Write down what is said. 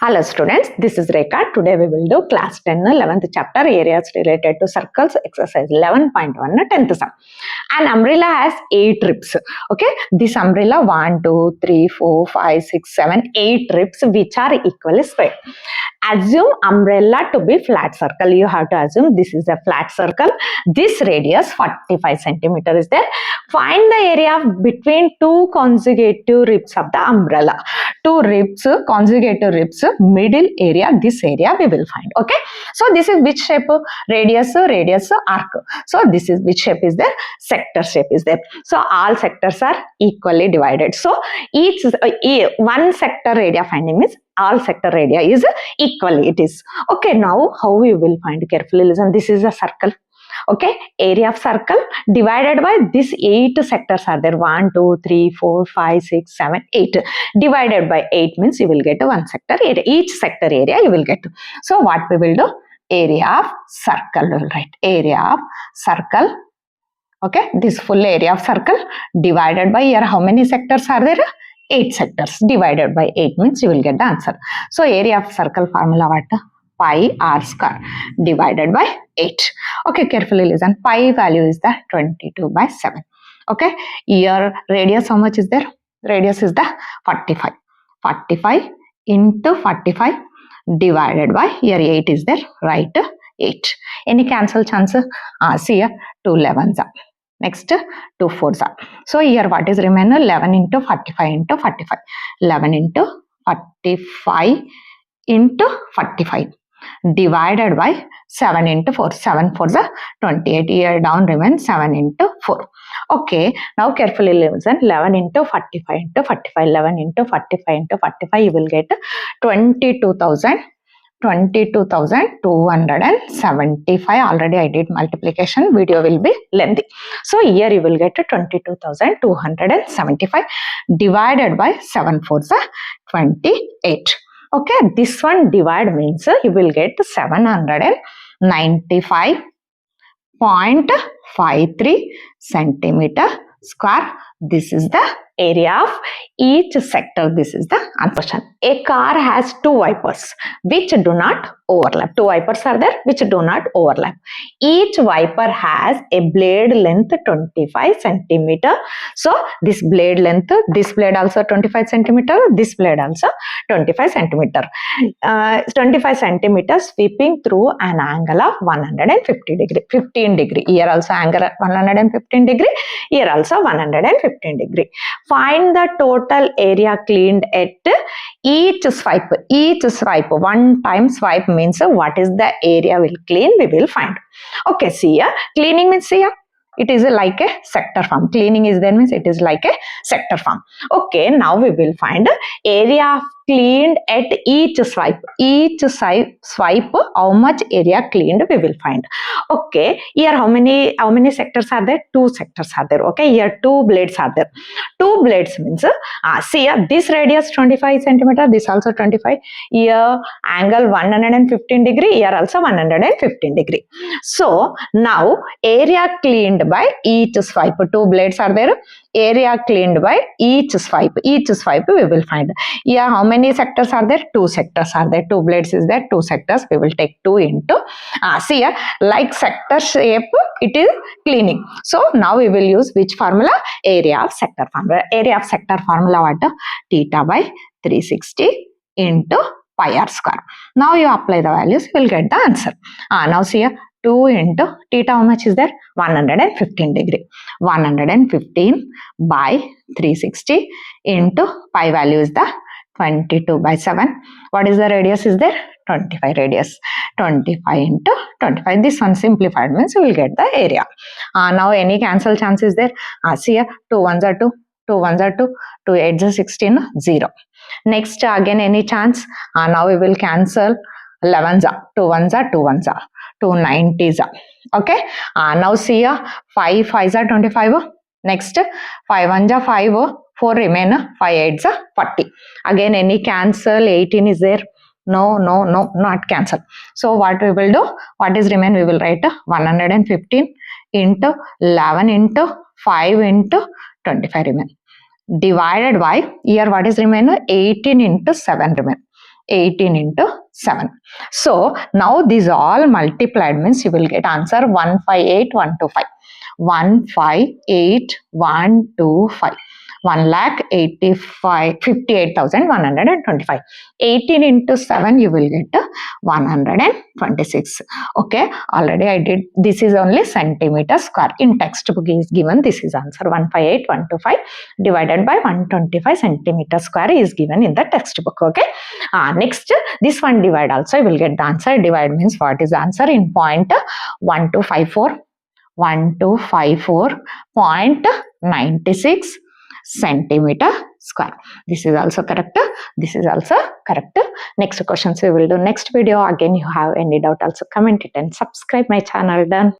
Hello students, this is Rekha. Today we will do class 10 11th chapter areas related to circles exercise 11.1 10th sum. An umbrella has 8 ribs. Okay, this umbrella 1, 2, 3, 4, 5, 6, 7, 8 ribs which are equally spread. Assume umbrella to be flat circle. You have to assume this is a flat circle. This radius 45 centimeter is there. Find the area between two consecutive ribs of the umbrella. Two ribs, consecutive ribs, middle area, this area we will find. Okay, so this is which shape? Radius, arc. So this is which shape is there? Sector shape is there. So all sectors are equally divided. So each one sector area finding means all sector area is equally it is. Okay, now how we will find? Carefully listen. This is a circle. Okay, area of circle divided by this 8 sectors are there. 1, 2, 3, 4, 5, 6, 7, 8. Divided by 8 means you will get one sector area. Each sector area you will get. So what we will do? Area of circle. We will write area of circle. Okay, this full area of circle divided by here how many sectors are there? 8 sectors. Divided by 8 means you will get the answer. So area of circle formula what? Pi r square divided by 8. Okay, carefully listen. Pi value is the 22/7. Okay, here radius how much is there? Radius is the 45. 45 into 45 divided by here 8 is there, right? 8. Any cancel chance? See here 2 11s are. Next 2 4s are. So here what is remaining? 11 into 45 into 45. 11 into 45 into 45 divided by 7 into 4. 7 4 is 28. Here down remains 7 into 4. Okay, now carefully listen. 11 into 45 into 45. 11 into 45 into 45 you will get 22,275. Already I did multiplication. Video will be lengthy. So here you will get 22,275 divided by 7 4 is 28. Okay, this one divide means you will get 795.53 centimeter square. This is the area of each sector. This is the answer. A car has 2 wipers which do not overlap. 2 wipers are there which do not overlap. Each wiper has a blade length 25 centimeter. So this blade length, this blade also 25 centimeter, this blade also 25 centimeter. 25 centimeter sweeping through an angle of 150 degree, 15 degree. Here also angle 115 degree. Here also 115 degree. Find the total area cleaned at each swipe. Each swipe, one time swipe means what is the area will clean, we will find. Okay, see here, cleaning means here, it is like a sector form. Cleaning is there means it is like a sector form. Okay, now we will find area cleaned at each swipe. Each swipe, how much area cleaned we will find. Okay, here how many sectors are there? 2 sectors are there. Okay, here 2 blades are there. 2 blades means see here, this radius 25 centimeter, this also 25. Here angle 115 degree, here also 115 degree. So now area cleaned by each swipe. 2 blades are there. Area cleaned by each swipe. Each swipe we will find. Here how many sectors are there? 2 sectors are there. 2 blades is there. 2 sectors. We will take 2 into. See here, like sector shape, it is cleaning. So now we will use which formula? Area of sector formula. Area of sector formula what? Theta by 360 into pi r square. Now you apply the values, you will get the answer. Now see here, 2 into theta how much is there? 115 degree. 115 by 360 into pi value is the 22/7. What is the radius is there? 25 radius. 25 into 25. This one simplified means you will get the area. Now any cancel chance is there? See here, 2 1s are 2. 2 1s are 2. 2 8s are 16. 0. Next again any chance? Now we will cancel 11s are. 2 1s are 2 1s are. 2 90s are. Okay. Now see here, 5 5s are 25. Next 5 1s are 5. 4 remain. 5 8s are 40. Again any cancel? 18 is there? No, not cancel. So what we will do? What is remain? We will write 115 into 11 into 5 into 25 remain. Divided by, here what is remain? 18 into 7 remain. 18 into 7. So now these all multiplied means you will get answer 158125. 158125. 1,58,125. 18 into 7 you will get 126. Okay, already I did. This is only centimeter square. In textbook is given this is answer 158125 divided by 125 centimeter square is given in the textbook. Okay, next this one divide also you will get the answer. Divide means what is the answer in point 1254. 1254.96 centimeter square. This is also correct. This is also correct. Next questions we will do next video. Again, you have any doubt also comment it and subscribe my channel. Done.